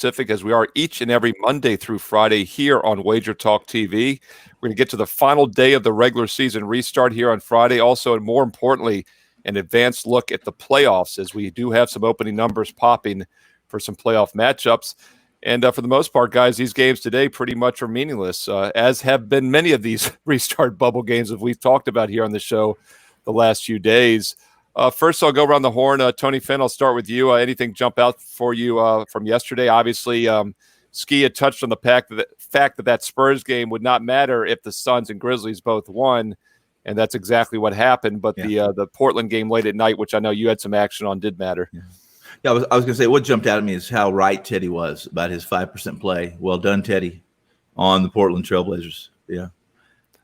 Pacific, as we are each and every Monday through Friday here on WagerTalk TV. We're going to get to the final day of the regular season restart here on Friday. Also, and more importantly, an advanced look at the playoffs, as we do have some opening numbers popping for some playoff matchups. And for the most part, guys, these games today pretty much are meaningless, as have been many of these restart bubble games that we've talked about here on the show the last few days. First, I'll go around the horn. Tony Finn, I'll start with you. Anything jump out for you from yesterday? Obviously, Ski had touched on the fact that Spurs game would not matter if the Suns and Grizzlies both won, and that's exactly what happened. But the Portland game late at night, which I know you had some action on, did matter. Yeah, I was going to say what jumped out at me is how right Teddy was about his 5% play. Well done, Teddy, on the Portland Trailblazers. Yeah,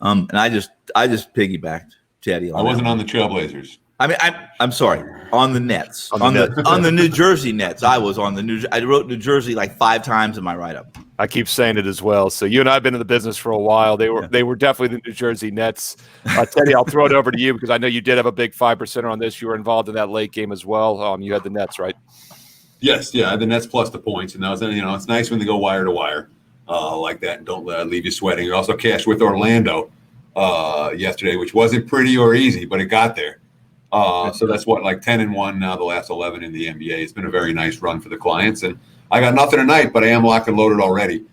and I just piggybacked Teddy. I wasn't on the Trailblazers. I mean, I'm sorry, on the Nets, on the New Jersey Nets. I was on I wrote New Jersey like 5 times in my write-up. I keep saying it as well. So you and I have been in the business for a while. They were definitely the New Jersey Nets. Teddy, I'll throw it over to you because I know you did have a big 5% on this. You were involved in that late game as well. You had the Nets, right? Yes, yeah, the Nets plus the points, and that was, it's nice when they go wire to wire like that and don't leave you sweating. You also cashed with Orlando yesterday, which wasn't pretty or easy, but it got there. So that's like 10-1 now, the last 11 in the NBA. It's been a very nice run for the clients, and I got nothing tonight, but I am locked and loaded already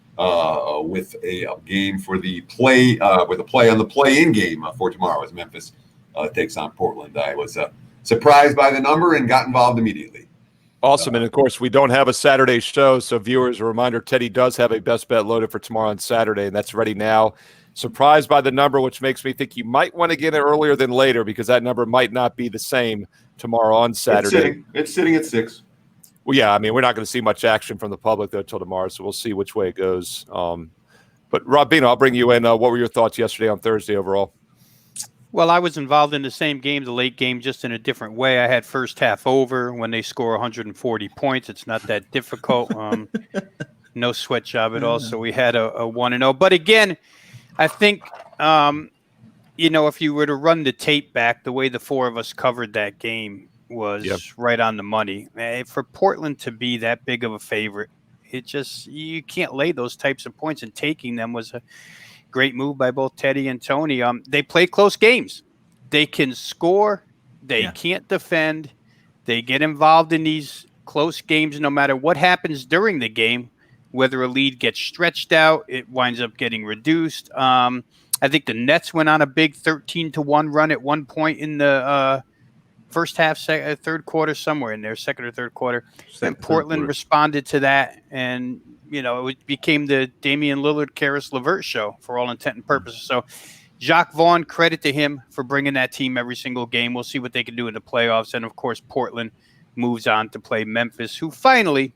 with a game for the play on the play-in game for tomorrow as Memphis takes on Portland. I was surprised by the number and got involved immediately. Awesome, and of course we don't have a Saturday show, so viewers, a reminder: Teddy does have a best bet loaded for tomorrow on Saturday, and that's ready now. Surprised by the number, which makes me think you might want to get it earlier than later because that number might not be the same tomorrow on Saturday. It's sitting at 6. Well, yeah, I mean, we're not going to see much action from the public, though, until tomorrow, so we'll see which way it goes. But, Robino, I'll bring you in. What were your thoughts yesterday on Thursday overall? Well, I was involved in the same game, the late game, just in a different way. I had first half over. When they score 140 points, it's not that difficult. No sweat job at all, so we had a 1-0. But, again, I think, if you were to run the tape back, the way the 4 of us covered that game was right on the money. For Portland to be that big of a favorite, you can't lay those types of points, and taking them was a great move by both Teddy and Tony. They play close games. They can score. They can't defend. They get involved in these close games no matter what happens during the game. Whether a lead gets stretched out, it winds up getting reduced. I think the Nets went on a big 13-1 run at one point in the first half, third quarter, somewhere in there, second or third quarter. And Portland responded to that, and it became the Damian Lillard, Karis LeVert show for all intent and purposes. So, Jacques Vaughn, credit to him for bringing that team every single game. We'll see what they can do in the playoffs, and of course, Portland moves on to play Memphis, who finally.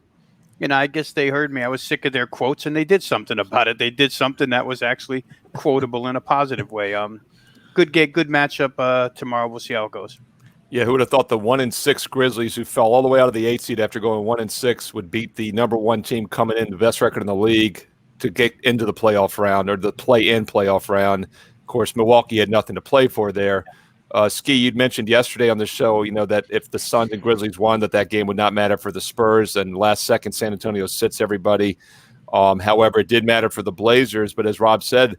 I guess they heard me. I was sick of their quotes, and they did something about it. They did something that was actually quotable in a positive way. Good matchup tomorrow. We'll see how it goes. Yeah, who would have thought the 1-6 Grizzlies, who fell all the way out of the 8th seed after going 1-6, would beat the number 1 team coming in, the best record in the league, to get into the playoff round or the play-in playoff round. Of course, Milwaukee had nothing to play for there. Ski, you'd mentioned yesterday on the show, that if the Suns and Grizzlies won, that game would not matter for the Spurs, and last second San Antonio sits everybody. However, it did matter for the Blazers, but as Rob said,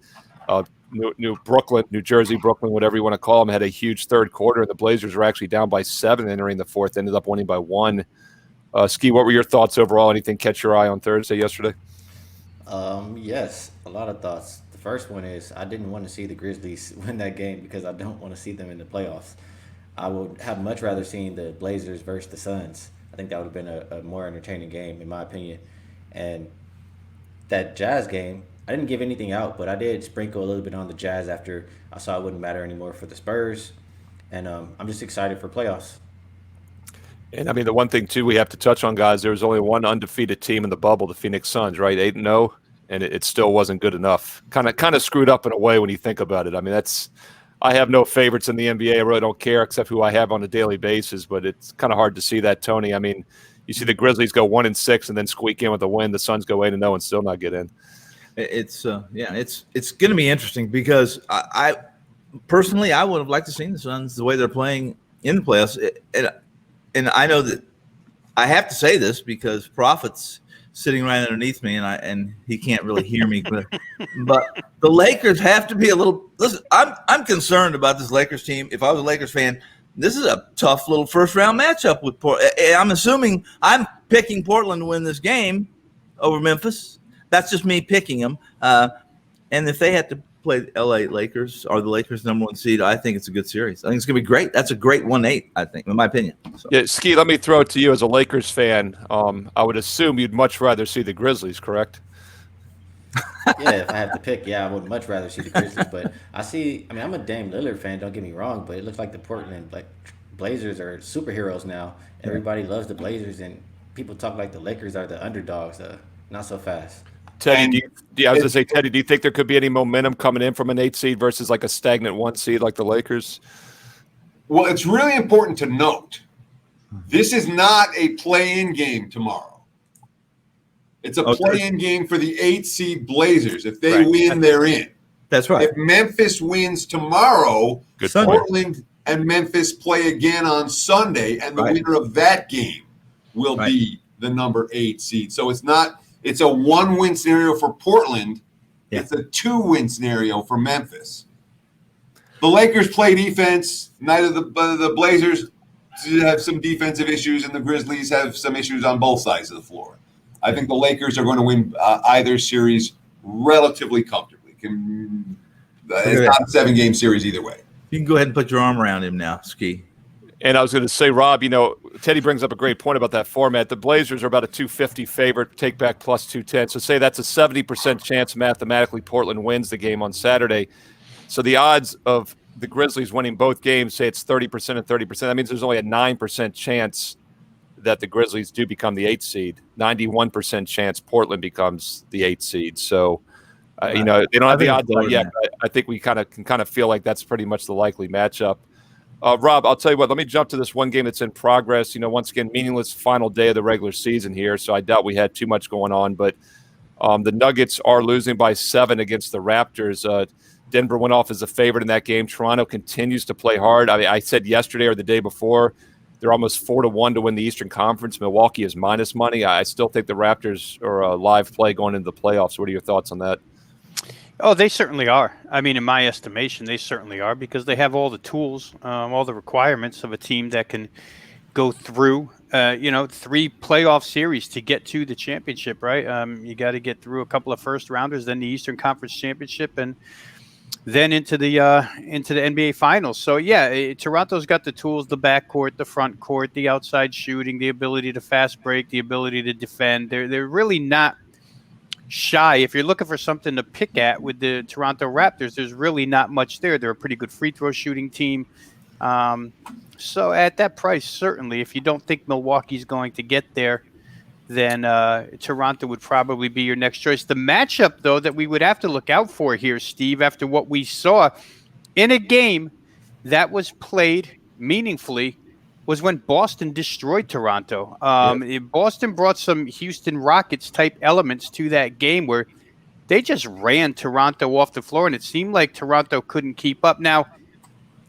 New Jersey, Brooklyn, whatever you want to call them, had a huge third quarter, and the Blazers were actually down by 7 entering the fourth, ended up winning by 1. Ski, what were your thoughts overall? Anything catch your eye on Thursday yesterday? Yes, a lot of thoughts. The first one is I didn't want to see the Grizzlies win that game because I don't want to see them in the playoffs. I would have much rather seen the Blazers versus the Suns. I think that would have been a more entertaining game, in my opinion. And that Jazz game, I didn't give anything out, but I did sprinkle a little bit on the Jazz after I saw it wouldn't matter anymore for the Spurs. And I'm just excited for playoffs. And, I mean, the one thing, too, we have to touch on, guys, there was only one undefeated team in the bubble, the Phoenix Suns, right, 8-0, and it still wasn't good enough. Kind of screwed up in a way when you think about it. I mean, I have no favorites in the NBA. I really don't care except who I have on a daily basis, but it's kind of hard to see that, Tony. I mean, you see the Grizzlies go 1-6 and then squeak in with a win. The Suns go 8-0 and still not get in. It's going to be interesting because I personally I would have liked to see the Suns the way they're playing in the playoffs. And I know that I have to say this because Profits sitting right underneath me, and he can't really hear me. But the Lakers have to be a little. Listen, I'm concerned about this Lakers team. If I was a Lakers fan, this is a tough little first round matchup with Portland. I'm assuming I'm picking Portland to win this game over Memphis. That's just me picking them. And if they had to play the LA Lakers or the Lakers #1 seed, I think it's a good series. I think it's going to be great. That's a great 1-8, I think, in my opinion. So. Yeah, Ski, let me throw it to you as a Lakers fan. I would assume you'd much rather see the Grizzlies, correct? Yeah, if I had to pick, I would much rather see the Grizzlies. But I'm a Dame Lillard fan, don't get me wrong, but it looks like the Portland Blazers are superheroes now. Everybody loves the Blazers, and people talk like the Lakers are the underdogs. Not so fast. Teddy, I was going to say, Teddy, do you think there could be any momentum coming in from an 8 seed versus like a stagnant 1 seed like the Lakers? Well, it's really important to note, this is not a play-in game tomorrow. It's a play-in game for the 8 seed Blazers. If they win, they're in. That's right. If Memphis wins tomorrow, Portland and Memphis play again on Sunday, and the winner of that game will be the number 8 seed. So it's not. It's a 1-win scenario for Portland. Yeah. It's a 2-win scenario for Memphis. The Lakers play defense. Neither the Blazers have some defensive issues, and the Grizzlies have some issues on both sides of the floor. I think the Lakers are going to win either series relatively comfortably. It's not a 7-game series either way. You can go ahead and put your arm around him now, Ski. And I was going to say, Rob, Teddy brings up a great point about that format. The Blazers are about a 250 favorite, take back plus 210. So say that's a 70% chance mathematically Portland wins the game on Saturday. So the odds of the Grizzlies winning both games, say it's 30% and 30%. That means there's only a 9% chance that the Grizzlies do become the 8 seed. 91% chance Portland becomes the 8 seed. So, they don't have the odds yet. But I think we can kind of feel like that's pretty much the likely matchup. Rob, I'll tell you what, let me jump to this one game that's in progress. Once again, meaningless final day of the regular season here, so I doubt we had too much going on. But the Nuggets are losing by 7 against the Raptors. Denver went off as a favorite in that game. Toronto continues to play hard. I said yesterday or the day before, they're almost 4-1 to win the Eastern Conference. Milwaukee is minus money. I still think the Raptors are a live play going into the playoffs. What are your thoughts on that? Oh, they certainly are. In my estimation, they certainly are because they have all the tools, all the requirements of a team that can go through, 3 playoff series to get to the championship, right? You got to get through a couple of first rounders, then the Eastern Conference Championship, and then into the NBA Finals. So, Toronto's got the tools, the backcourt, the front court, the outside shooting, the ability to fast break, the ability to defend. They're really not shy. If you're looking for something to pick at with the Toronto Raptors, there's really not much there. They're a pretty good free throw shooting team. So at that price, certainly, if you don't think Milwaukee's going to get there, then Toronto would probably be your next choice. The matchup, though, that we would have to look out for here, Steve, after what we saw in a game that was played meaningfully, was when Boston destroyed Toronto. Boston brought some Houston Rockets-type elements to that game where they just ran Toronto off the floor, and it seemed like Toronto couldn't keep up. Now,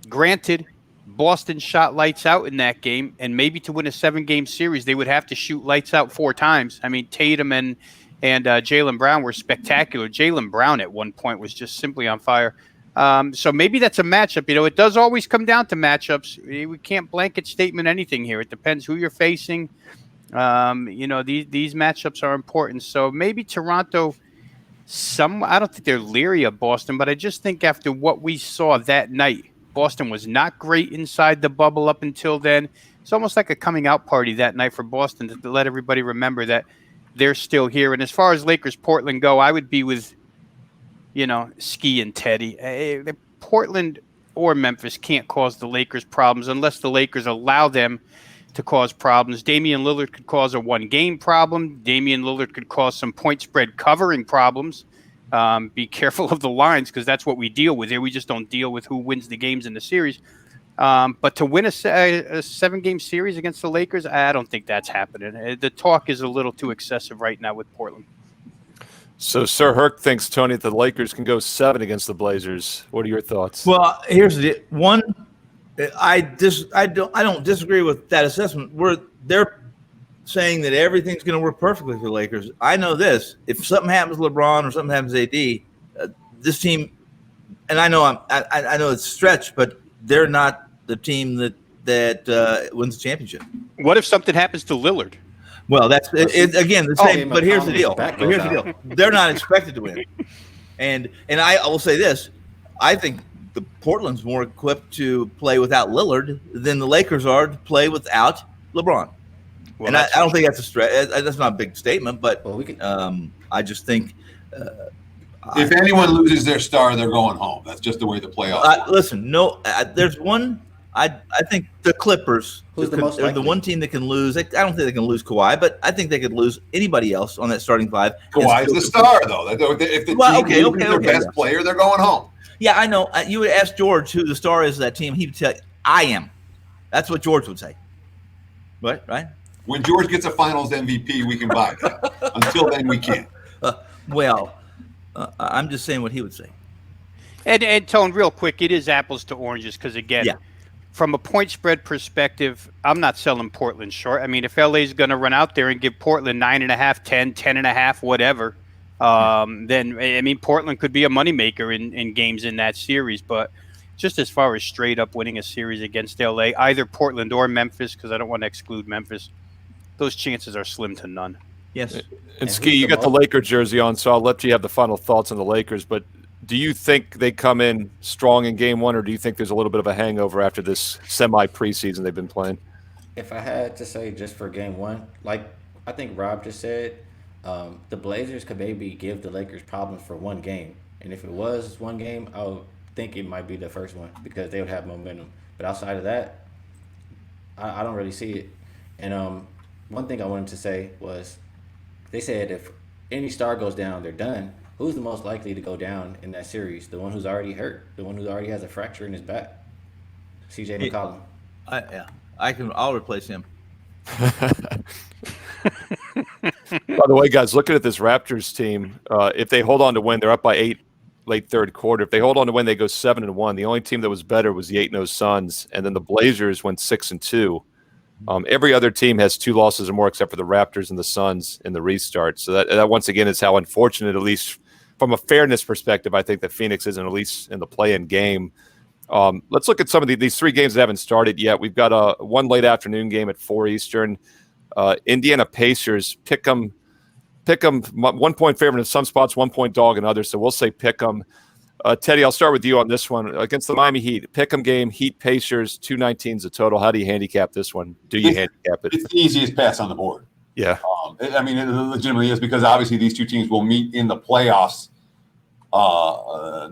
granted, Boston shot lights out in that game, and maybe to win a 7-game series, they would have to shoot lights out 4 times. Tatum and Jaylen Brown were spectacular. Jaylen Brown at one point was just simply on fire. So maybe that's a matchup. It does always come down to matchups. We can't blanket statement anything here. It depends who you're facing. These matchups are important. So maybe Toronto, I don't think they're leery of Boston, but I just think after what we saw that night, Boston was not great inside the bubble up until then. It's almost like a coming out party that night for Boston to let everybody remember that they're still here. And as far as Lakers-Portland go, I would be with Ski and Teddy. Portland or Memphis can't cause the Lakers problems unless the Lakers allow them to cause problems. Damian Lillard could cause a 1-game problem. Damian Lillard could cause some point spread covering problems. Be careful of the lines because that's what we deal with here. We just don't deal with who wins the games in the series. But to win a 7-game series against the Lakers, I don't think that's happening. The talk is a little too excessive right now with Portland. So Sir Herc thinks, Tony, that the Lakers can go 7 against the Blazers. What are your thoughts? Well, here's the one. I don't disagree with that assessment. They're saying that everything's going to work perfectly for the Lakers. I know this: if something happens to LeBron or something happens to AD, this team, and I know I know it's a stretch, but they're not the team that wins the championship. What if something happens to Lillard? Well, that's again the same. But here's the deal. Back They're not expected to win, and I will say this: I think the Portland's more equipped to play without Lillard than the Lakers are to play without LeBron. Well, and I don't think that's a stretch. That's not a big statement, but I just think if anyone loses their star, they're going home. That's just the way the playoffs. Listen, there's one. I think the Clippers are the one team that can lose. I don't think they can lose Kawhi, but I think they could lose anybody else on that starting five. Kawhi's the star, though. If the team loses their best player, they're going home. Yeah, I know. You would ask George who the star is of that team. He would tell you, I am. That's what George would say. Right? When George gets a Finals MVP, we can buy that. Until then, we can't. I'm just saying what he would say. And Tone, real quick, it is apples to oranges because, again, from a point spread perspective, I'm not selling Portland short. I mean, if LA is going to run out there and give Portland 9.5, 10, 10.5, whatever, then, I mean, Portland could be a moneymaker in games in that series. But just as far as straight up winning a series against LA, either Portland or Memphis, because I don't want to exclude Memphis, those chances are slim to none. Yes. And Ski, you got the Laker jersey on, so I'll let you have the final thoughts on the Lakers. But do you think they come in strong in game one, or do you think there's a little bit of a hangover after this semi-preseason they've been playing? If I had to say just for game one, like I think Rob just said, the Blazers could maybe give the Lakers problems for one game. And if it was one game, I would think it might be the first one because they would have momentum. But outside of that, I don't really see it. And one thing I wanted to say was they said if any star goes down, they're done. Who's the most likely to go down in that series? The one who's already hurt? The one who already has a fracture in his back? CJ McCollum. I'll replace him. By the way, guys, looking at this Raptors team, if they hold on to win, they're up by 8 late third quarter. If they hold on to win, they go 7-1. The only team that was better was the 8-0 Suns, and then the Blazers went 6-2. Every other team has 2 losses or more except for the Raptors and the Suns in the restart. So that once again is how unfortunate, at least from a fairness perspective, I think that Phoenix isn't at least in the play-in game. Let's look at some of these 3 games that haven't started yet. We've got one late afternoon game at 4 Eastern. Indiana Pacers, pick 'em 1 point favorite in some spots, 1 point dog in others. So we'll say pick 'em. Teddy, I'll start with you on this one. Against the Miami Heat, pick 'em game, Heat Pacers, 219 is the total. How do you handicap this one? Do you handicap it? It's the easiest pass on the board. Yeah. I mean, it legitimately is because obviously these two teams will meet in the playoffs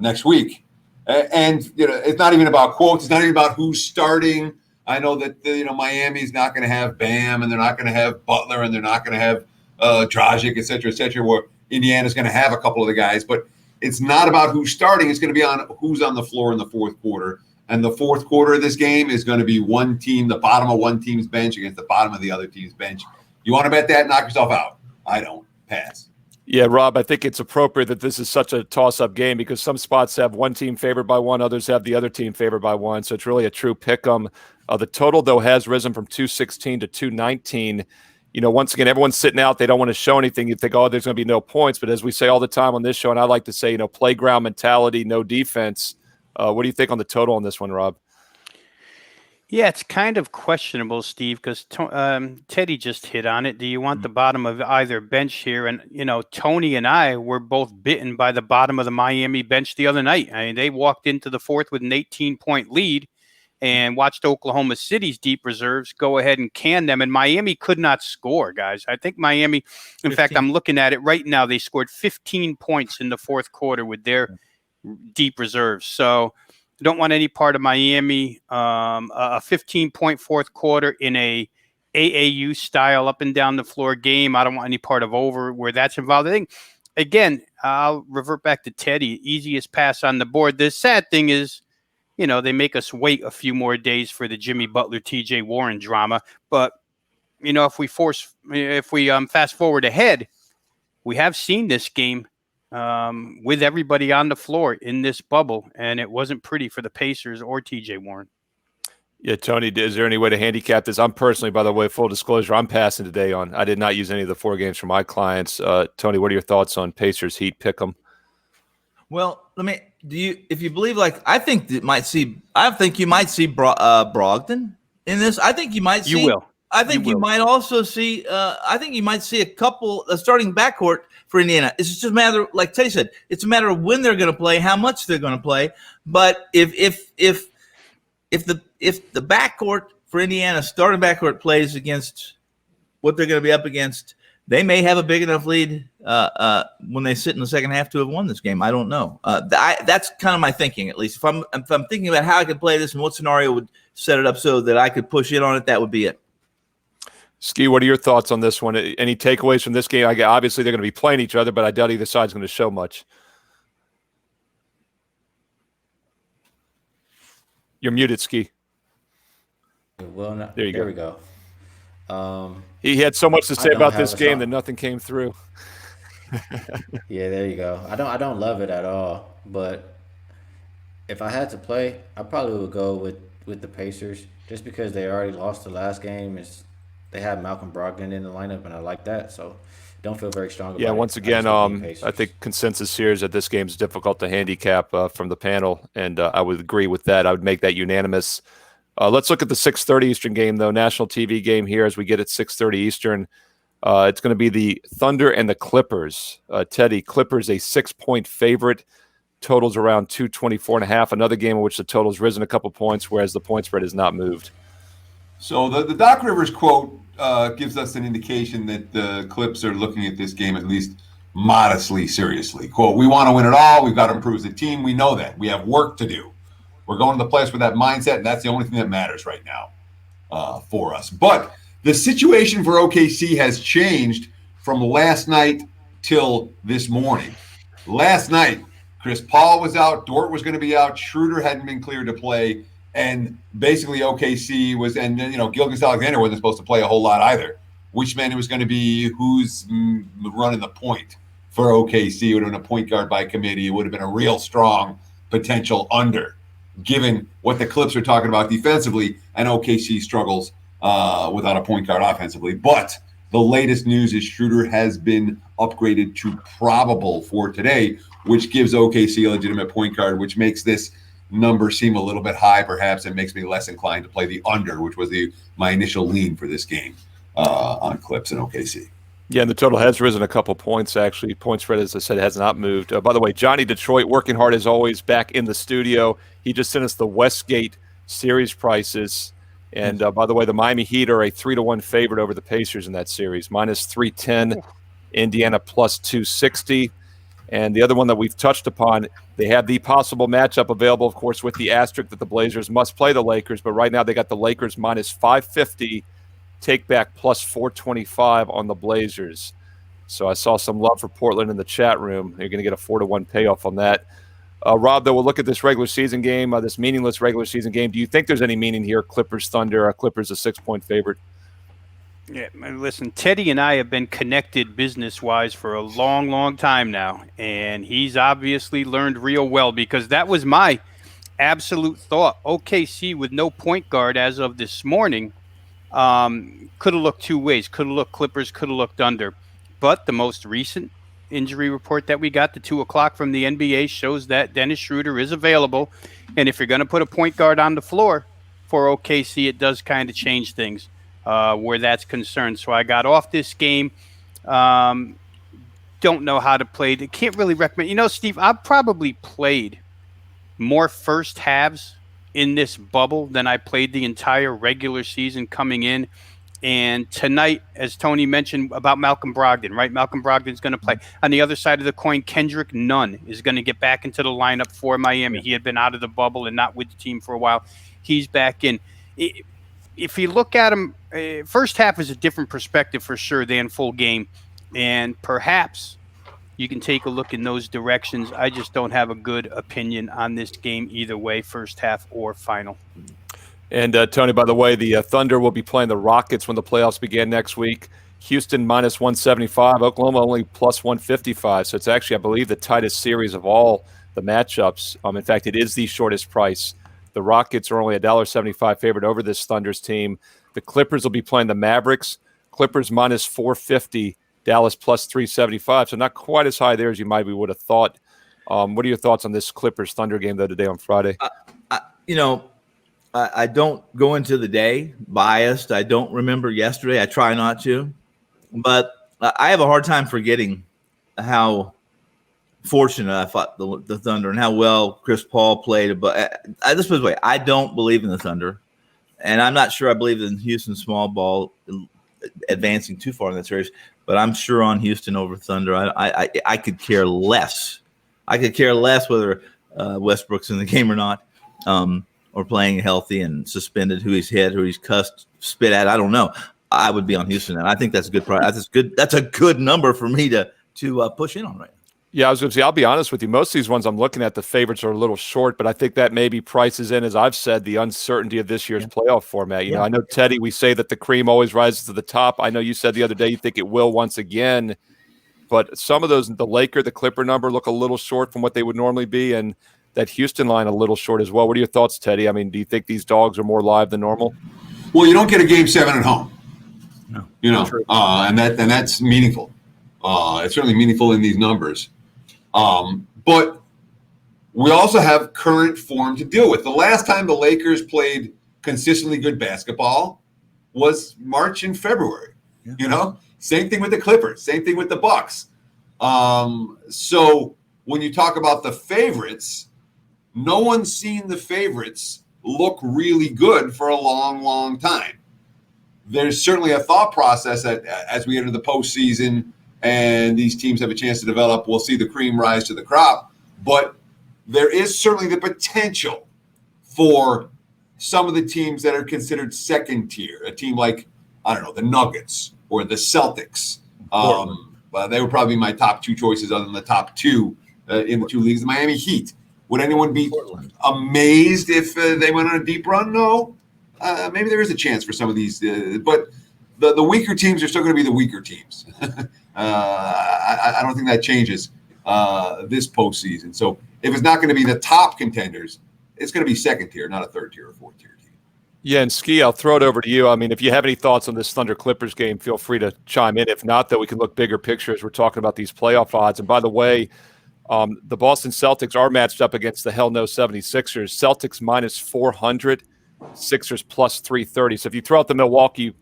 next week. And, it's not even about quotes. It's not even about who's starting. I know that, Miami's not going to have Bam, and they're not going to have Butler, and they're not going to have Dragic, et cetera, where Indiana's going to have a couple of the guys. But it's not about who's starting. It's going to be on who's on the floor in the fourth quarter. And the fourth quarter of this game is going to be one team, the bottom of one team's bench against the bottom of the other team's bench. You want to bet that? Knock yourself out. I don't. Pass. Yeah, Rob, I think it's appropriate that this is such a toss-up game because some spots have one team favored by one, others have the other team favored by one. So it's really a true pick-em. The total, though, has risen from 216 to 219. Once again, everyone's sitting out. They don't want to show anything. You think, there's going to be no points. But as we say all the time on this show, and I like to say, playground mentality, no defense. What do you think on the total on this one, Rob? Yeah, it's kind of questionable, Steve, because Teddy just hit on it. Do you want the bottom of either bench here? And, Tony and I were both bitten by the bottom of the Miami bench the other night. I mean, they walked into the fourth with an 18-point lead and watched Oklahoma City's deep reserves go ahead and can them. And Miami could not score, guys. I think Miami, in fact, I'm looking at it right now. They scored 15 points in the fourth quarter with their deep reserves. So I don't want any part of Miami. A 15-point fourth quarter in a AAU style up and down the floor game. I don't want any part of over where that's involved. I think, again, I'll revert back to Teddy. Easiest pass on the board. The sad thing is, they make us wait a few more days for the Jimmy Butler, TJ Warren drama. But, if we fast forward ahead, we have seen this game with everybody on the floor in this bubble, and it wasn't pretty for the Pacers or TJ Warren. Yeah, Tony, is there any way to handicap this? I'm personally, by the way, full disclosure, I'm passing today on. I did not use any of the 4 games for my clients. Tony, what are your thoughts on Pacers Heat Pick'em? Well, if you believe, like, I think you might see Brogdon in this. I think you might see. You will. I think you might also see. I think you might see a starting backcourt for Indiana. It's just a matter, like Teddy said, it's a matter of when they're going to play, how much they're going to play. But if the backcourt for Indiana, starting backcourt, plays against what they're going to be up against, they may have a big enough lead when they sit in the second half to have won this game. I don't know. That's kind of my thinking, at least. If I'm thinking about how I could play this and what scenario would set it up so that I could push in on it, that would be it. Ski, what are your thoughts on this one? Any takeaways from this game? Obviously, they're going to be playing each other, but I doubt either side's going to show much. You're muted, Ski. Well, there we go. He had so much to say about this game that nothing came through. Yeah, there you go. I don't love it at all, but if I had to play, I probably would go with the Pacers just because they already lost the last game. They have Malcolm Brogdon in the lineup, and I like that, so don't feel very strong about it. Yeah, once again, I think consensus here is that this game is difficult to handicap from the panel, and I would agree with that. I would make that unanimous. Let's look at the 6:30 Eastern game, though. National TV game here as we get at 6:30 Eastern. It's going to be the Thunder and the Clippers. Teddy, Clippers a 6-point favorite. Totals around 224.5. Another game in which the total's risen a couple points, whereas the point spread has not moved. So the Doc Rivers quote gives us an indication that the Clips are looking at this game at least modestly seriously. Quote, "We want to win it all. We've got to improve the team. We know that. We have work to do. We're going to the playoffs with that mindset, and that's the only thing that matters right now for us." But the situation for OKC has changed from last night till this morning. Last night, Chris Paul was out. Dort was going to be out. Schroeder hadn't been cleared to play. And basically OKC was, and Gilgeous-Alexander wasn't supposed to play a whole lot either, which meant it was going to be who's running the point for OKC. It would have been a point guard by committee. It would have been a real strong potential under, given what the Clips are talking about defensively, and OKC struggles without a point guard offensively. But the latest news is Schroeder has been upgraded to probable for today, which gives OKC a legitimate point guard, which makes this number seem a little bit high, perhaps, and makes me less inclined to play the under, which was my initial lean for this game on Clips and OKC. Yeah, and the total has risen a couple points, actually. Point spread, as I said, has not moved. By the way, Johnny Detroit, working hard as always, back in the studio. He just sent us the Westgate series prices. And by the way, the Miami Heat are a 3-1 favorite over the Pacers in that series, minus 310, Indiana plus 260. And the other one that we've touched upon, they have the possible matchup available, of course, with the asterisk that the Blazers must play the Lakers. But right now they got the Lakers minus 550, take back plus 425 on the Blazers. So I saw some love for Portland in the chat room. You're going to get a 4-1 payoff on that. Rob, though, we'll look at this regular season game, this meaningless regular season game. Do you think there's any meaning here? Clippers, Thunder, Clippers a 6-point favorite. Yeah, listen, Teddy and I have been connected business-wise for a long, long time now, and he's obviously learned real well because that was my absolute thought. OKC with no point guard as of this morning could have looked two ways. Could have looked Clippers, could have looked under. But the most recent injury report that we got, the 2 o'clock from the NBA, shows that Dennis Schroeder is available, and if you're going to put a point guard on the floor for OKC, it does kind of change things. Where that's concerned. So I got off this game. Don't know how to play. Can't really recommend. Steve, I've probably played more first halves in this bubble than I played the entire regular season coming in. And tonight, as Tony mentioned about Malcolm Brogdon, right? Malcolm Brogdon's going to play. On the other side of the coin, Kendrick Nunn is going to get back into the lineup for Miami. He had been out of the bubble and not with the team for a while. He's back in. If you look at him, first half is a different perspective for sure than full game. And perhaps you can take a look in those directions. I just don't have a good opinion on this game either way, first half or final. And, Tony, by the way, the Thunder will be playing the Rockets when the playoffs begin next week. Houston minus 175, Oklahoma only plus 155. So it's actually, I believe, the tightest series of all the matchups. In fact, it is the shortest price. The Rockets are only a $1.75 favorite over this Thunders team. The Clippers will be playing the Mavericks. Clippers minus 450, Dallas plus 375. So not quite as high there as you would have thought. What are your thoughts on this Clippers Thunder game though today on Friday? I don't go into the day biased. I don't remember yesterday. I try not to, but I have a hard time forgetting how fortunate I thought the Thunder and how well Chris Paul played. But this was the way, I don't believe in the Thunder, and I'm not sure I believe in Houston small ball advancing too far in that series. But I'm sure on Houston over Thunder. I could care less. I could care less whether Westbrook's in the game or not, or playing healthy and suspended, who he's hit, who he's cussed, spit at. I don't know. I would be on Houston, and I think that's a good price. That's good. That's a good number for me to push in on right now. Yeah, I was going to say, I'll be honest with you. Most of these ones I'm looking at, the favorites are a little short, but I think that maybe prices in, as I've said, the uncertainty of this year's playoff format. You know, I know, Teddy, we say that the cream always rises to the top. I know you said the other day you think it will once again, but some of those, the Clipper number, look a little short from what they would normally be, and that Houston line a little short as well. What are your thoughts, Teddy? I mean, do you think these dogs are more live than normal? Well, you don't get a Game 7 at home. No. You know, and that's meaningful. It's certainly meaningful in these numbers. But we also have current form to deal with. The last time the Lakers played consistently good basketball was March and February. Yeah. You know, same thing with the Clippers, same thing with the Bucks. So when you talk about the favorites, no one's seen the favorites look really good for a long, long time. There's certainly a thought process that as we enter the postseason and these teams have a chance to develop, we'll see the cream rise to the crop. But there is certainly the potential for some of the teams that are considered second tier, a team like, I don't know, the Nuggets or the Celtics. Well, they would probably be my top two choices other than the top two in the two leagues. The Miami Heat. Would anyone be amazed if they went on a deep run? No. Maybe there is a chance for some of these. But the weaker teams are still going to be the weaker teams. I don't think that changes this postseason. So if it's not going to be the top contenders, it's going to be second tier, not a third tier or fourth tier team. Yeah, and Ski, I'll throw it over to you. I mean, if you have any thoughts on this Thunder Clippers game, feel free to chime in. If not, though, we can look bigger picture as we're talking about these playoff odds. And by the way, the Boston Celtics are matched up against the hell no 76ers. Celtics minus 400, Sixers plus 330. So if you throw out the Milwaukee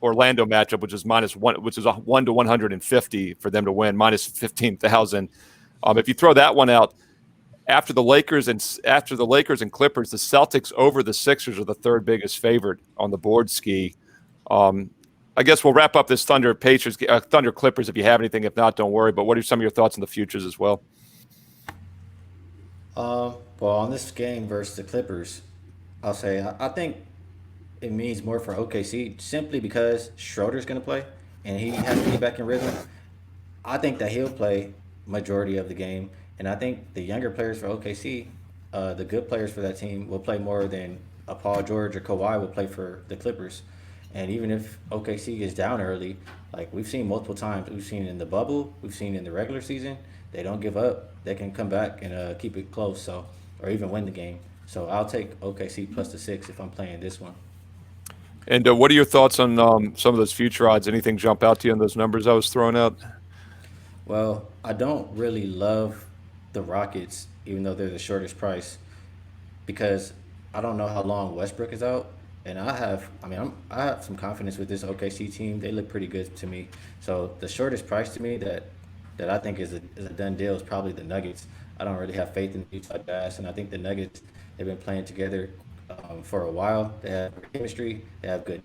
Orlando matchup, which is minus one, which is a 1 to 150 for them to win, minus 15,000. If you throw that one out, after the Lakers and Clippers, the Celtics over the Sixers are the third biggest favorite on the board. Ski. I guess we'll wrap up this Thunder Clippers if you have anything. If not, don't worry. But what are some of your thoughts on the futures as well? Well, on this game versus the Clippers, I'll say I think it means more for OKC simply because Schroeder's going to play and he has to get back in rhythm. I think that he'll play majority of the game, and I think the younger players for OKC, the good players for that team, will play more than Paul George or Kawhi will play for the Clippers. And even if OKC is down early, like we've seen multiple times, we've seen in the bubble, we've seen in the regular season, they don't give up. They can come back and keep it close, or even win the game. So I'll take OKC plus the 6 if I'm playing this one. And what are your thoughts on some of those future odds? Anything jump out to you on those numbers I was throwing out? Well, I don't really love the Rockets, even though they're the shortest price, because I don't know how long Westbrook is out. And I have some confidence with this OKC team. They look pretty good to me. So the shortest price to me that I think is a done deal is probably the Nuggets. I don't really have faith in the Utah Jazz, and I think the Nuggets, they've been playing together for a while. They have chemistry. They have good.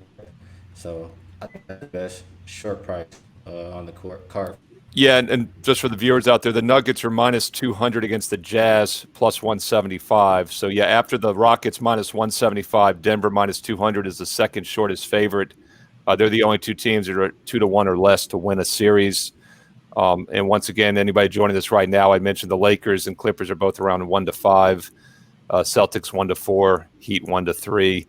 So I think that's the best short price on the card. Yeah, and just for the viewers out there, the Nuggets are minus 200 against the Jazz, plus 175. So, yeah, after the Rockets minus 175, Denver minus 200 is the second shortest favorite. They're the only two teams that are 2 to 1 or less to win a series. And once again, anybody joining us right now, I mentioned the Lakers and Clippers are both around 1 to 5, Celtics 1 to 4, Heat 1 to 3.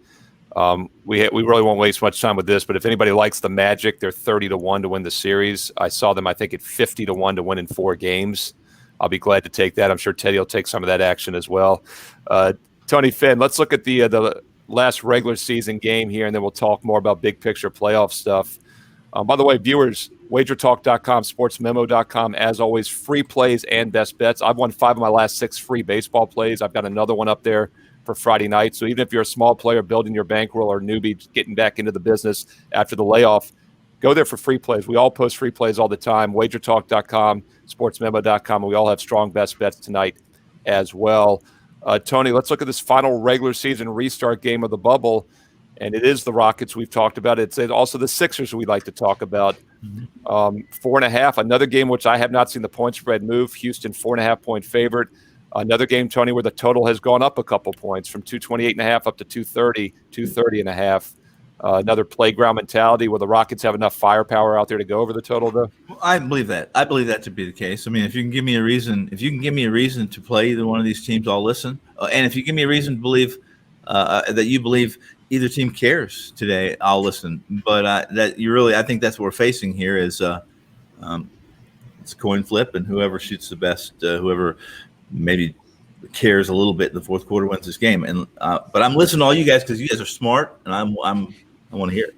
We really won't waste much time with this, but if anybody likes the Magic, they're 30 to 1 to win the series. I saw them, I think, at 50 to 1 to win in 4 games. I'll be glad to take that. I'm sure Teddy will take some of that action as well. Tony Finn, let's look at the last regular season game here, and then we'll talk more about big picture playoff stuff. By the way, viewers, WagerTalk.com, SportsMemo.com, as always, free plays and best bets. I've won 5 of my last 6 free baseball plays. I've got another one up there for Friday night. So even if you're a small player building your bankroll or newbie getting back into the business after the layoff, go there for free plays. We all post free plays all the time. WagerTalk.com, SportsMemo.com, and we all have strong best bets tonight as well. Tony, let's look at this final regular season restart game of the bubble. And it is the Rockets we've talked about. It's also the Sixers we like to talk about. 4.5, another game which I have not seen the point spread move. Houston 4.5-point favorite. Another game, Tony, where the total has gone up a couple points from 228.5 up to 230, 230.5. Another playground mentality where the Rockets have enough firepower out there to go over the total, though. Well, I believe that. I believe that to be the case. I mean, if you can give me a reason, to play either one of these teams, I'll listen. And if you give me a reason to believe that you believe either team cares today, I'll listen. But I think that's what we're facing here is it's a coin flip, and whoever shoots the best, whoever maybe cares a little bit in the fourth quarter wins this game. And but I'm listening to all you guys because you guys are smart, and I want to hear it.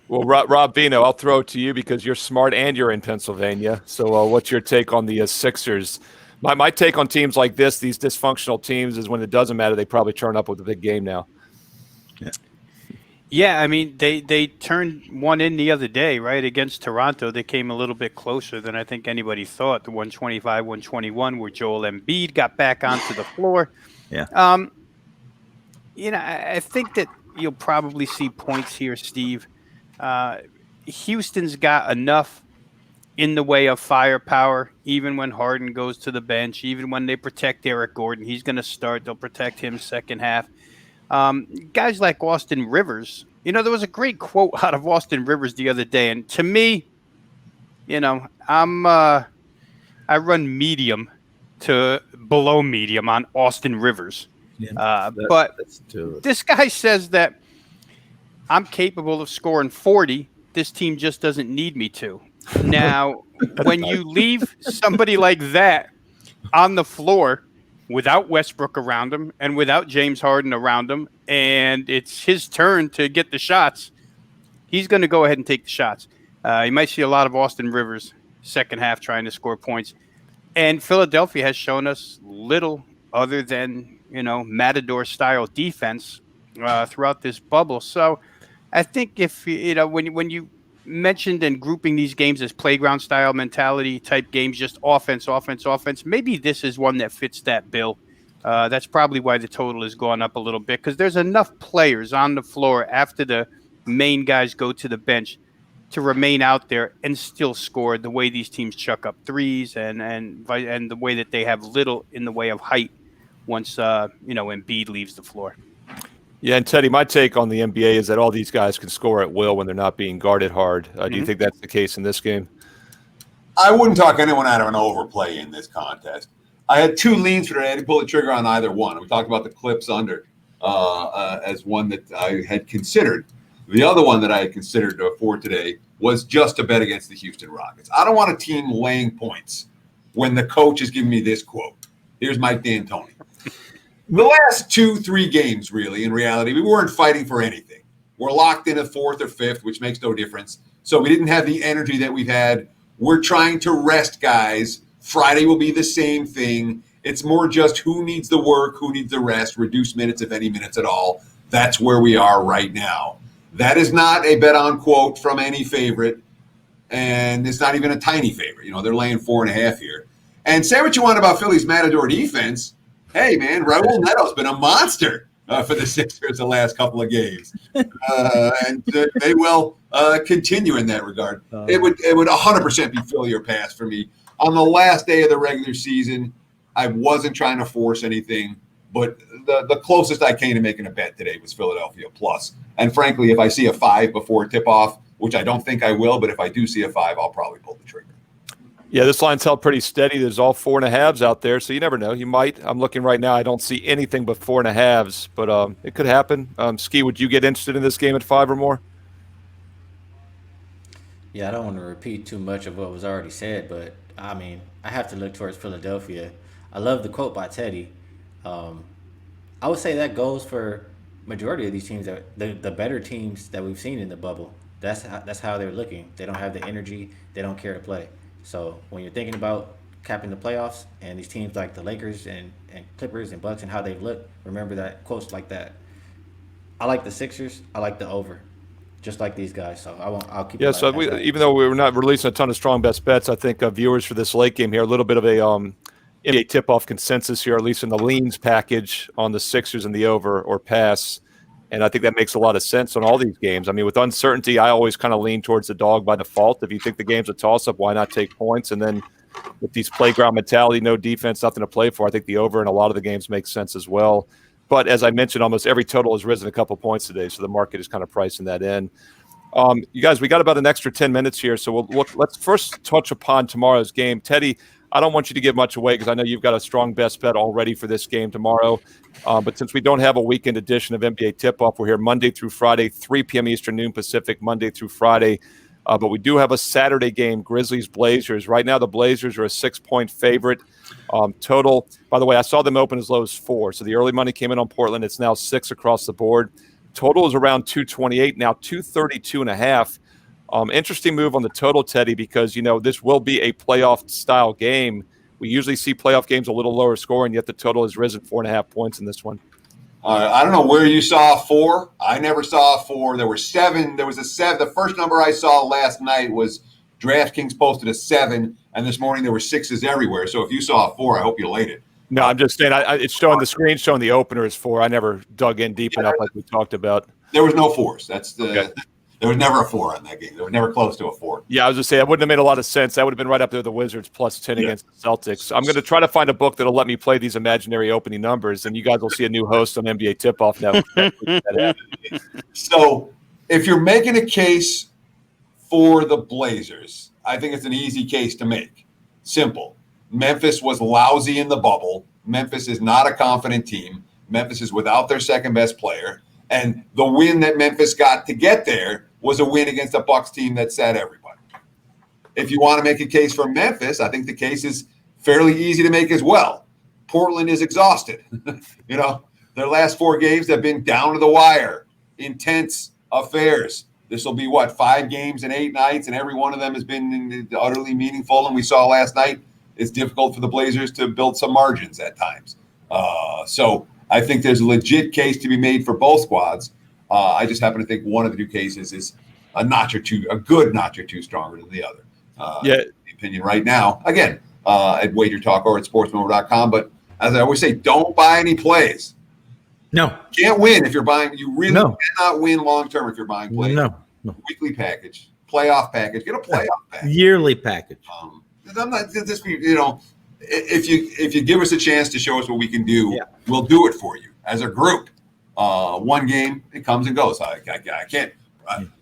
Well, Rob Vino, I'll throw it to you because you're smart and you're in Pennsylvania. So what's your take on the Sixers? My take on teams like this, these dysfunctional teams, is when it doesn't matter, they probably turn up with a big game now. Yeah, I mean, they turned one in the other day, right, against Toronto. They came a little bit closer than I think anybody thought, the 125-121, where Joel Embiid got back onto the floor. Yeah. I think that you'll probably see points here, Steve. Houston's got enough in the way of firepower, even when Harden goes to the bench, even when they protect Eric Gordon. He's going to start. They'll protect him second half. Guys like Austin Rivers, there was a great quote out of Austin Rivers the other day. And to me, I run medium to below medium on Austin Rivers. Yeah, but this guy says that I'm capable of scoring 40. This team just doesn't need me to. Now, when you leave somebody like that on the floor without Westbrook around him and without James Harden around him, and it's his turn to get the shots, he's going to go ahead and take the shots. You might see a lot of Austin Rivers second half trying to score points. And Philadelphia has shown us little other than, Matador-style defense throughout this bubble. So I think if, when you mentioned and grouping these games as playground-style mentality type games, just offense, maybe this is one that fits that bill. That's probably why the total has gone up a little bit, because there's enough players on the floor after the main guys go to the bench to remain out there and still score the way these teams chuck up threes and the way that they have little in the way of height once Embiid leaves the floor. Yeah, and Teddy, my take on the NBA is that all these guys can score at will when they're not being guarded hard. Do you think that's the case in this game? I wouldn't talk anyone out of an overplay in this contest. I had 2 leans for today. I had to pull the trigger on either one. We talked about the Clips under as one that I had considered. The other one that I had considered for today was just to bet against the Houston Rockets. I don't want a team laying points when the coach is giving me this quote. Here's Mike D'Antoni. The last 2-3 games, really, in reality, we weren't fighting for anything. We're locked in a 4th or 5th, which makes no difference. So we didn't have the energy that we've had. We're trying to rest guys. Friday will be the same thing. It's more just who needs the work, who needs the rest, reduce minutes, if any minutes at all. That's where we are right now. That is not a bet on quote from any favorite, and it's not even a tiny favorite. They're laying 4.5 here. And say what you want about Philly's Matador defense. Hey, man, Raul Neto's been a monster for the Sixers the last couple of games. And they will continue in that regard. It would 100% be Philly or pass for me. On the last day of the regular season, I wasn't trying to force anything, but the closest I came to making a bet today was Philadelphia plus. And frankly, if I see a 5 before tip-off, which I don't think I will, but if I do see a 5, I'll probably pull the trigger. Yeah, this line's held pretty steady. There's all 4.5s out there, so you never know. You might. I'm looking right now. I don't see anything but 4.5s, but it could happen. Ski, would you get interested in this game at 5 or more? Yeah, I don't want to repeat too much of what was already said, but I mean, I have to look towards Philadelphia. I love the quote by Teddy. I would say that goes for majority of these teams, that the better teams that we've seen in the bubble. That's how they're looking. They don't have the energy. They don't care to play. So when you're thinking about capping the playoffs and these teams like the Lakers and Clippers and Bucks and how they've looked, remember that quotes like that. I like the Sixers. I like the over, just like these guys. So I'll keep. Yeah, it so even though we were not releasing a ton of strong best bets, I think viewers for this late game here, a little bit of a NBA tip-off consensus here, at least in the leans package on the Sixers and the over or pass. And I think that makes a lot of sense on all these games. I mean, with uncertainty, I always kind of lean towards the dog by default. If you think the game's a toss-up, why not take points? And then with these playground mentality, no defense, nothing to play for, I think the over in a lot of the games makes sense as well. But as I mentioned, almost every total has risen a couple points today, so the market is kind of pricing that in. You guys, we got about an extra 10 minutes here, so let's first touch upon tomorrow's game. Teddy, I don't want you to give much away because I know you've got a strong best bet already for this game tomorrow. But since we don't have a weekend edition of NBA Tip-Off, we're here Monday through Friday, 3 p.m. Eastern, noon Pacific, Monday through Friday. But we do have a Saturday game, Grizzlies-Blazers. Right now, the Blazers are a 6-point favorite. Total, by the way, I saw them open as low as 4. So the early money came in on Portland. It's now 6 across the board. Total is around 228, now 232.5. Interesting move on the total, Teddy, because, this will be a playoff-style game. We usually see playoff games a little lower scoring, yet the total has risen 4.5 points in this one. I don't know where you saw 4. I never saw 4. There were 7. There was a 7. The first number I saw last night was DraftKings posted a 7, and this morning there were 6s everywhere. So if you saw a 4, I hope you laid it. No, I'm just saying it's showing the screen, showing the opener is 4. I never dug in deep enough like we talked about. There was no 4s. Okay. There was never a 4 on that game. There was never close to a 4. Yeah, I was just saying, that wouldn't have made a lot of sense. That would have been right up there with the Wizards plus 10 against the Celtics. I'm going to try to find a book that'll let me play these imaginary opening numbers, and you guys will see a new host on NBA Tip-Off now. So if you're making a case for the Blazers, I think it's an easy case to make. Simple. Memphis was lousy in the bubble. Memphis is not a confident team. Memphis is without their second best player. And the win that Memphis got to get there was a win against a Bucks team that sat everybody. If you want to make a case for Memphis, I think the case is fairly easy to make as well. Portland is exhausted. Their last 4 games have been down to the wire, intense affairs. This will be 5 games in 8 nights, and every one of them has been utterly meaningful. And we saw last night it's difficult for the Blazers to build some margins at times. So I think there's a legit case to be made for both squads. I just happen to think one of the 2 cases is a good notch or two stronger than the other. In my opinion right now, again, at WagerTalk or at sportsmemo.com. But as I always say, don't buy any plays. No. You can't win if you're buying. You really cannot win long-term if you're buying plays. No. Weekly package, playoff package, get a playoff package. Yearly package. I'm not just if you give us a chance to show us what we can do, we'll do it for you as a group. One game, it comes and goes. I can't.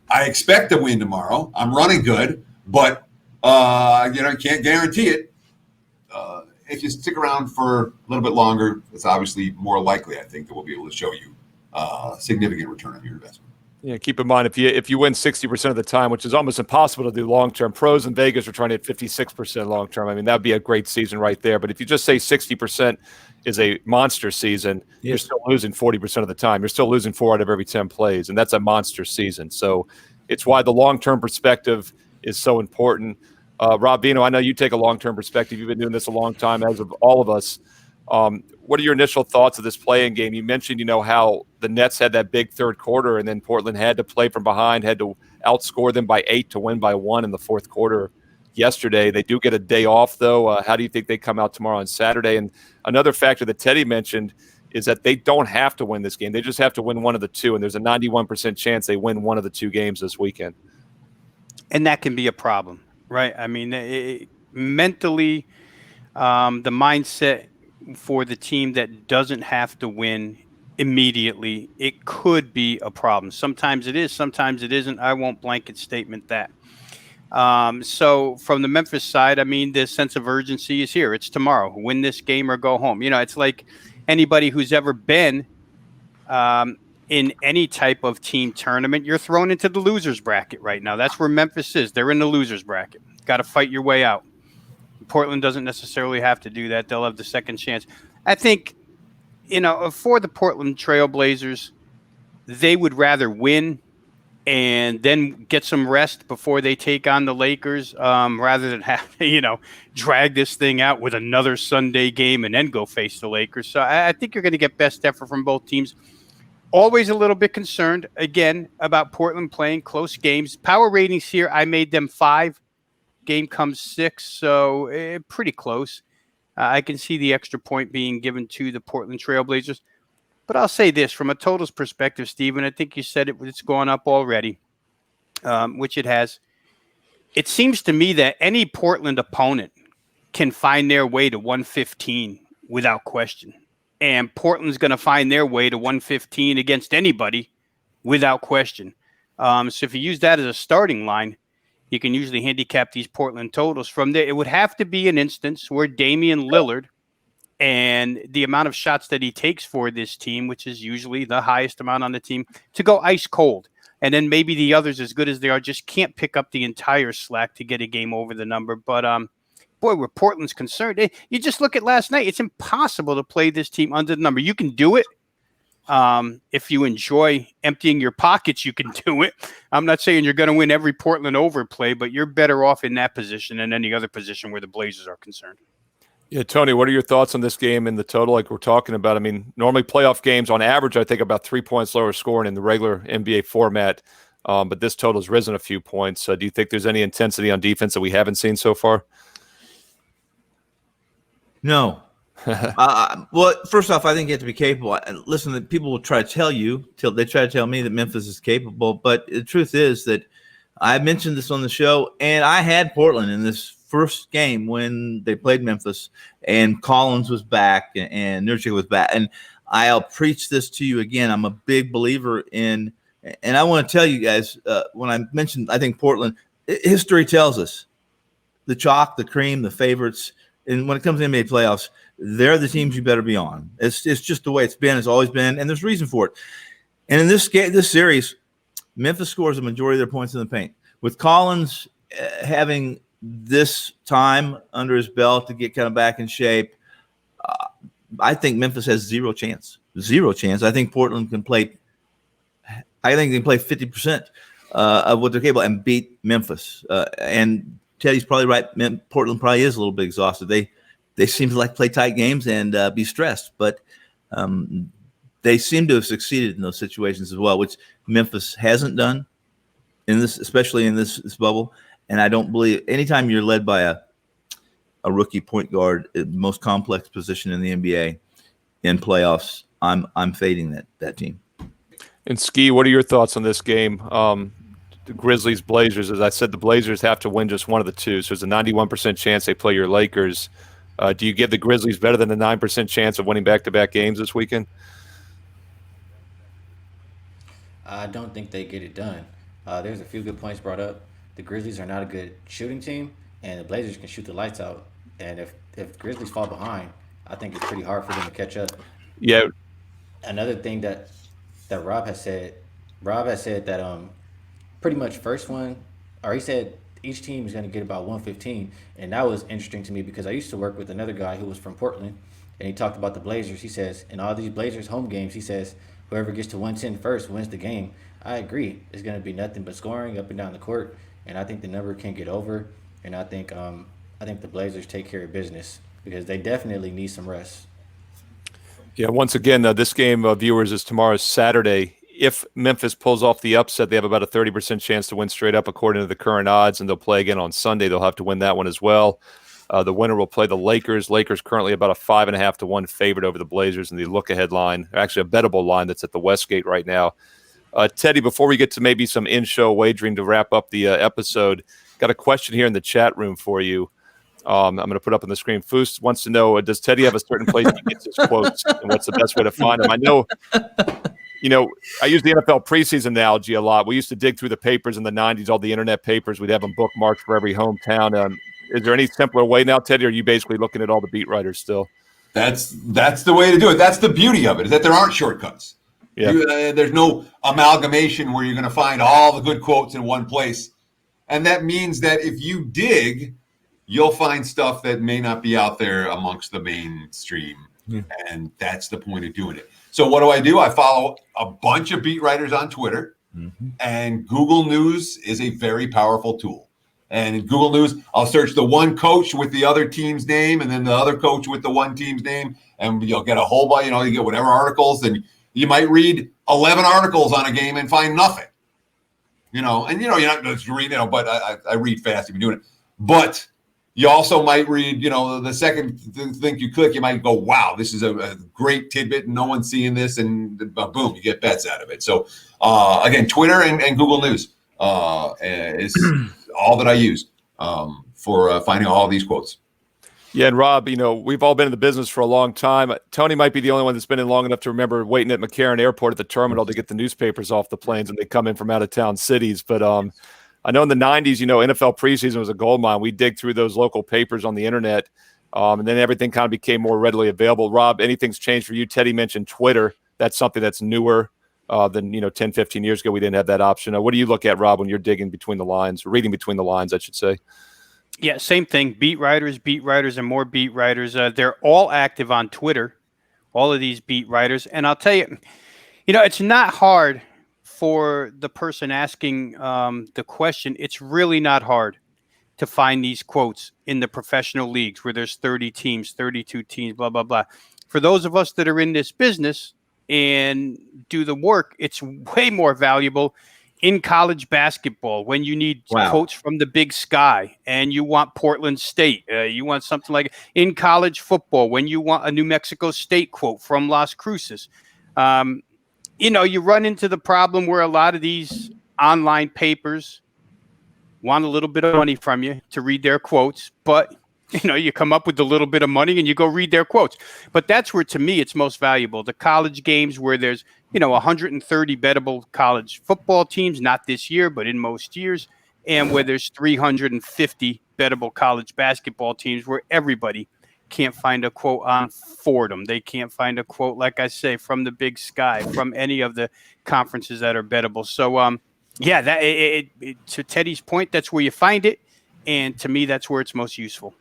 I expect to win tomorrow. I'm running good, but can't guarantee it. If you stick around for a little bit longer, it's obviously more likely. I think that we'll be able to show you significant return on your investment. Yeah, keep in mind if you win 60% of the time, which is almost impossible to do long term. Pros in Vegas are trying to hit 56% long term. I mean, that would be a great season right there. But if you just say 60% is a monster season, you're still losing 40% of the time. You're still losing 4 out of every 10 plays, and that's a monster season. So it's why the long term perspective is so important. Rob Vino, I know you take a long term perspective. You've been doing this a long time, as of all of us. What are your initial thoughts of this play-in game? You mentioned, how the Nets had that big third quarter, and then Portland had to play from behind, had to outscore them by 8 to win by 1 in the fourth quarter yesterday. They do get a day off, though. How do you think they come out tomorrow on Saturday? And another factor that Teddy mentioned is that they don't have to win this game. They just have to win one of the 2, and there's a 91% chance they win one of the 2 games this weekend. And that can be a problem, right? I mean, mentally, the mindset for the team that doesn't have to win immediately, it could be a problem. Sometimes it is, sometimes it isn't. I won't blanket statement that. So from the Memphis side, I mean, the sense of urgency is here. It's tomorrow. Win this game or go home. It's like anybody who's ever been in any type of team tournament, you're thrown into the loser's bracket right now. That's where Memphis is. They're in the loser's bracket. Got to fight your way out. Portland doesn't necessarily have to do that. They'll have the second chance. I think, for the Portland Trail Blazers, they would rather win and then get some rest before they take on the Lakers, rather than have to, drag this thing out with another Sunday game and then go face the Lakers. So I think you're going to get best effort from both teams. Always a little bit concerned, again, about Portland playing close games. Power ratings here, I made them 5. Game comes 6, so pretty close. I can see the extra point being given to the Portland Trail Blazers. But I'll say this, from a totals perspective, Steven, I think you said it's gone up already, which it has. It seems to me that any Portland opponent can find their way to 115 without question. And Portland's going to find their way to 115 against anybody without question. So if you use that as a starting line, you can usually handicap these Portland totals. From there, it would have to be an instance where Damian Lillard and the amount of shots that he takes for this team, which is usually the highest amount on the team, to go ice cold. And then maybe the others, as good as they are, just can't pick up the entire slack to get a game over the number. But boy, where Portland's concerned, you just look at last night. It's impossible to play this team under the number. You can do it. If you enjoy emptying your pockets, you can do it. I'm not saying you're going to win every Portland overplay, but you're better off in that position than any other position where the Blazers are concerned. Yeah, Tony, what are your thoughts on this game and the total like we're talking about? I mean, normally playoff games on average, I think about 3 points lower scoring in the regular NBA format, but this total has risen a few points. Do you think there's any intensity on defense that we haven't seen so far? No. Well, first off, I think you have to be capable. Listen, people will try to tell me that Memphis is capable, but the truth is that I mentioned this on the show, and I had Portland in this first game when they played Memphis, and Collins was back and Nurkic was back. And I'll preach this to you again. I'm a big believer in, and I want to tell you guys, when I mentioned, I think Portland, history tells us the chalk, the cream, the favorites. And when it comes to NBA playoffs, they're the teams you better be on. It's just the way it's been. It's always been, and there's reason for it. And in this series, Memphis scores a majority of their points in the paint. With Collins having this time under his belt to get kind of back in shape, I think Memphis has zero chance. I think Portland can play. I think they can play 50% of what they're capable and beat Memphis. And Teddy's probably right. Portland probably is a little bit exhausted. They seem to like play tight games and be stressed, but they seem to have succeeded in those situations as well, which Memphis hasn't done in this, especially in this bubble. And I don't believe anytime you're led by a rookie point guard, the most complex position in the NBA in playoffs, I'm fading that team. And Ski, what are your thoughts on this game? The Grizzlies, Blazers, as I said, the Blazers have to win just one of the two. So there's a 91% chance they play your Lakers. Do you give the Grizzlies better than the 9% chance of winning back-to-back games this weekend? I don't think they get it done. There's a few good points brought up. The Grizzlies are not a good shooting team, and the Blazers can shoot the lights out. And if the Grizzlies fall behind, I think it's pretty hard for them to catch up. Yeah. Another thing that Rob has said that pretty much first one, or he said each team is going to get about 115, and that was interesting to me because I used to work with another guy who was from Portland, and he talked about the Blazers. He says in all these Blazers home games, he says whoever gets to 110 first wins the game. I agree. It's going to be nothing but scoring up and down the court, and I think the number can get over, and I think the Blazers take care of business because they definitely need some rest. Yeah, once again, this game, viewers, is tomorrow's Saturday. If Memphis pulls off the upset, they have about a 30% chance to win straight up according to the current odds, and they'll play again on Sunday. They'll have to win that one as well. The winner will play the Lakers. Lakers currently about a 5.5 to 1 favorite over the Blazers in the look-ahead line, actually a bettable line that's at the Westgate right now. Teddy, before we get to maybe some in-show wagering to wrap up the episode, got a question here in the chat room for you. I'm going to put up on the screen. Foos wants to know, does Teddy have a certain place he gets his quotes, and what's the best way to find them? I know, I use the NFL preseason analogy a lot. We used to dig through the papers in the 90s, all the internet papers. We'd have them bookmarked for every hometown. Is there any simpler way now, Teddy, or are you basically looking at all the beat writers still? That's the way to do it. That's the beauty of it, is that there aren't shortcuts. Yeah. There's no amalgamation where you're going to find all the good quotes in one place. And that means that if you dig, you'll find stuff that may not be out there amongst the mainstream And that's the point of doing it. So what do? I follow a bunch of beat writers on Twitter, and Google News is a very powerful tool. And in Google News, I'll search the one coach with the other team's name and then the other coach with the one team's name, and you'll get a whole bunch, you get whatever articles, and you might read 11 articles on a game and find nothing. You're not just reading, but I read fast if you're doing it. But you also might read, the second thing you click, you might go, wow, this is a great tidbit and no one's seeing this, and boom, you get bets out of it. So, again, Twitter and Google News is all that I use for finding all these quotes. Yeah, and Rob, we've all been in the business for a long time. Tony might be the only one that's been in long enough to remember waiting at McCarran Airport at the terminal to get the newspapers off the planes when they come in from out-of-town cities. But I know in the 90s, NFL preseason was a goldmine. We dig through those local papers on the internet, and then everything kind of became more readily available. Rob, anything's changed for you? Teddy mentioned Twitter. That's something that's newer than 10, 15 years ago. We didn't have that option. What do you look at, Rob, when you're digging between the lines, reading between the lines, I should say? Yeah, same thing. Beat writers, and more beat writers. They're all active on Twitter, all of these beat writers. And I'll tell you, it's not hard for the person asking the question. It's really not hard to find these quotes in the professional leagues where there's 30 teams, 32 teams, blah, blah, blah. For those of us that are in this business and do the work, it's way more valuable in college basketball when you need quotes from the Big Sky and you want Portland State, you want something like in college football when you want a New Mexico State quote from Las Cruces. You run into the problem where a lot of these online papers want a little bit of money from you to read their quotes, but you come up with a little bit of money and you go read their quotes. But that's where, to me, it's most valuable. The college games where there's 130 bettable college football teams, not this year, but in most years, and where there's 350 bettable college basketball teams where everybody can't find a quote on Fordham. They can't find a quote, like I say, from the Big Sky, from any of the conferences that are bettable. So, to Teddy's point, that's where you find it, and to me, that's where it's most useful.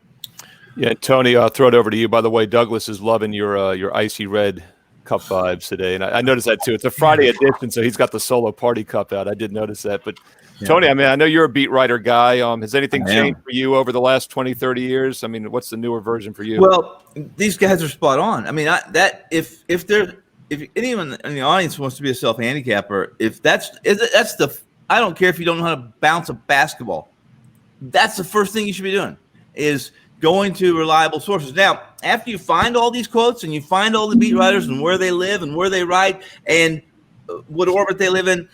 Yeah, Tony, I'll throw it over to you. By the way, Douglas is loving your icy red cup vibes today, and I noticed that too. It's a Friday edition, so he's got the solo party cup out. I did notice that. But Tony, I know you're a beat writer guy. Has anything changed for you over the last 20, 30 years? What's the newer version for you? Well, these guys are spot on. If anyone in the audience wants to be a self-handicapper, I don't care if you don't know how to bounce a basketball. That's the first thing you should be doing, is going to reliable sources. Now, after you find all these quotes and you find all the beat writers and where they live and where they write and what orbit they live in,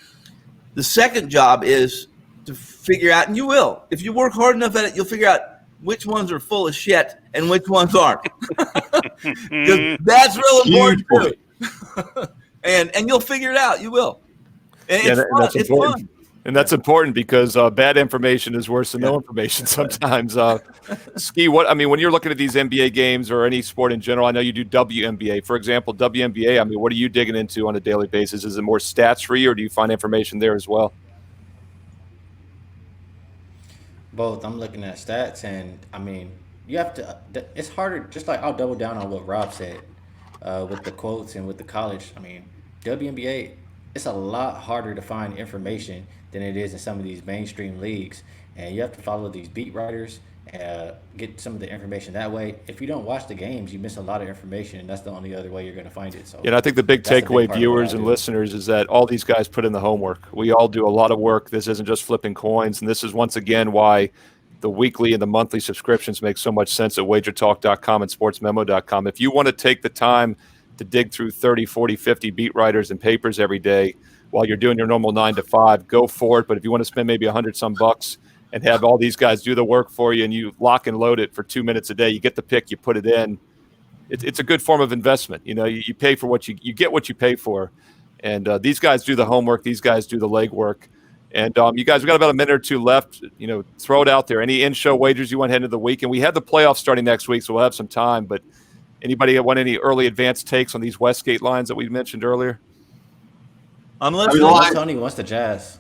the second job is to figure out, and you will, if you work hard enough at it, you'll figure out which ones are full of shit and which ones aren't. That's real important too. and you'll figure it out. You will. And it's fun. And that's important because bad information is worse than no information sometimes. Ski, when you're looking at these NBA games or any sport in general, I know you do WNBA. For example, WNBA, what are you digging into on a daily basis? Is it more stats for you, or do you find information there as well? Both. I'm looking at stats, and you have to. It's harder. Just like I'll double down on what Rob said with the quotes and with the college. WNBA, it's a lot harder to find information than it is in some of these mainstream leagues, and you have to follow these beat writers and get some of the information that way. If you don't watch the games, you miss a lot of information, and that's the only other way you're going to find it. So, I think the big takeaway, viewers and listeners, is that all these guys put in the homework. We all do a lot of work. This isn't just flipping coins, and this is once again why the weekly and the monthly subscriptions make so much sense at WagerTalk.com and SportsMemo.com. If you want to take the time to dig through 30, 40, 50 beat writers and papers every day while you're doing your normal 9 to 5, go for it. But if you want to spend maybe $100 and have all these guys do the work for you and you lock and load it for 2 minutes a day, you get the pick, you put it in. It's a good form of investment. You pay for what you get what you pay for. And these guys do the homework. These guys do the legwork. And you guys, we've got about a minute or two left. Throw it out there. Any in-show wagers you want heading into the week? And we have the playoffs starting next week, so we'll have some time. But anybody want any early advanced takes on these Westgate lines that we mentioned earlier? I'm listening. Tony wants the Jazz.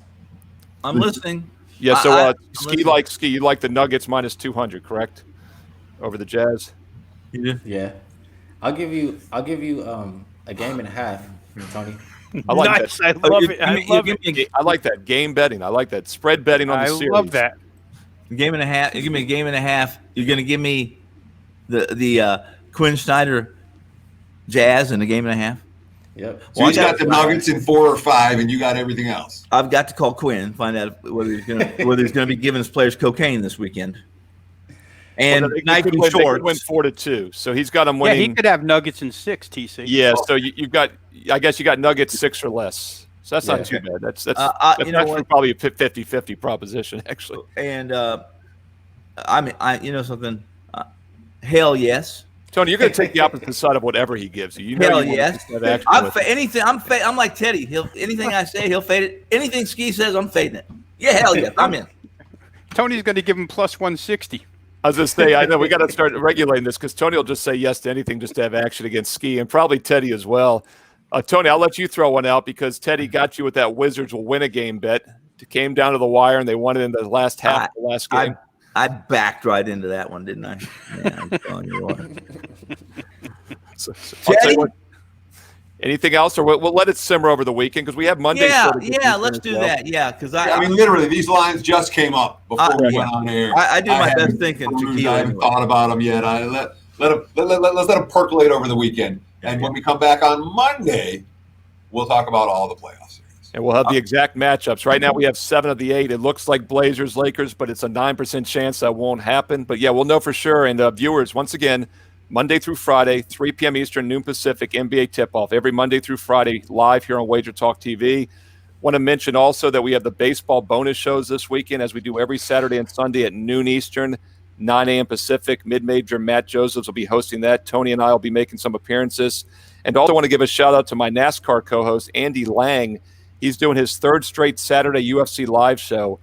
I'm listening. Yeah, so Ski, you like the Nuggets minus 200, correct? Over the Jazz? You do? Yeah. I'll give you a game and a half, Tony. I like Nice. that. I love it. I love it. I like that game betting. I like that spread betting on the I series. love that. Game and a half. You give me a game and a half. You're going to give me the Quinn Snyder Jazz in a game and a half. Yep. So he's got the Nuggets in 4 or 5, and you got everything else. I've got to call Quinn, find out whether he's going to be giving his players cocaine this weekend. And they could win 4-2. So he's got them winning. Yeah, he could have Nuggets in 6, TC. Yeah, so you've got, I guess you got Nuggets 6 or less. So that's not too bad. That's probably a 50-50 proposition, actually. And you know something? Hell yes. Tony, you're going to take the opposite side of whatever he gives you. Hell yes. I'm like Teddy. Anything I say, he'll fade it. Anything Ski says, I'm fading it. Yeah, hell yes, I'm in. Tony's going to give him plus 160. I was just saying, I know we got to start regulating this because Tony will just say yes to anything just to have action against Ski, and probably Teddy as well. Tony, I'll let you throw one out because Teddy got you with that Wizards will win a game bet. It came down to the wire, and they won it in the last half of the last game. I backed right into that one, didn't I? Yeah, I'm telling you what. So I'll tell you what, anything else, or we'll let it simmer over the weekend because we have Monday. Let's do that. Yeah, because I mean, literally, these lines just came up before we went on air. I do my best thinking. I haven't thought about them yet. Let's let them percolate over the weekend, and when we come back on Monday, we'll talk about all the playoffs. And we'll have the exact matchups. Right now we have 7 of the 8. It looks like Blazers, Lakers, but it's a 9% chance that won't happen. But, yeah, we'll know for sure. And viewers, once again, Monday through Friday, 3 p.m. Eastern, noon Pacific, NBA tip-off. Every Monday through Friday, live here on WagerTalk TV. Want to mention also that we have the baseball bonus shows this weekend, as we do every Saturday and Sunday at noon Eastern, 9 a.m. Pacific. Mid-major Matt Josephs will be hosting that. Tony and I will be making some appearances. And also want to give a shout-out to my NASCAR co-host, Andy Lang. He's doing his 3rd straight Saturday UFC live show.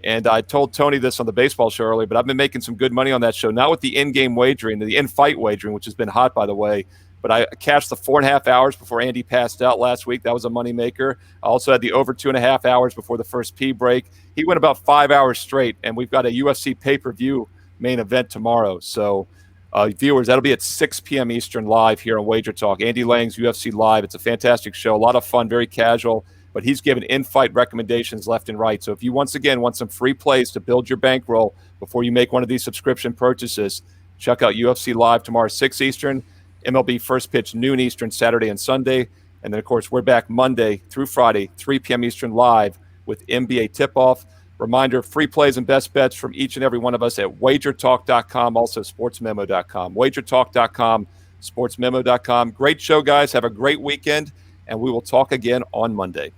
And I told Tony this on the baseball show earlier, but I've been making some good money on that show, not with the in-game wagering, the in-fight wagering, which has been hot, by the way. But I cashed the 4.5 hours before Andy passed out last week. That was a moneymaker. I also had the over 2.5 hours before the first pee break. He went about 5 hours straight, and we've got a UFC pay-per-view main event tomorrow. So, viewers, that'll be at 6 p.m. Eastern live here on Wager Talk. Andy Lang's UFC Live. It's a fantastic show, a lot of fun, very casual. But he's given in-fight recommendations left and right. So if you, once again, want some free plays to build your bankroll before you make one of these subscription purchases, check out UFC Live tomorrow, 6 Eastern, MLB First Pitch, noon Eastern, Saturday and Sunday. And then, of course, we're back Monday through Friday, 3 p.m. Eastern live with NBA tip-off. Reminder, free plays and best bets from each and every one of us at WagerTalk.com, also SportsMemo.com. WagerTalk.com, SportsMemo.com. Great show, guys. Have a great weekend, and we will talk again on Monday.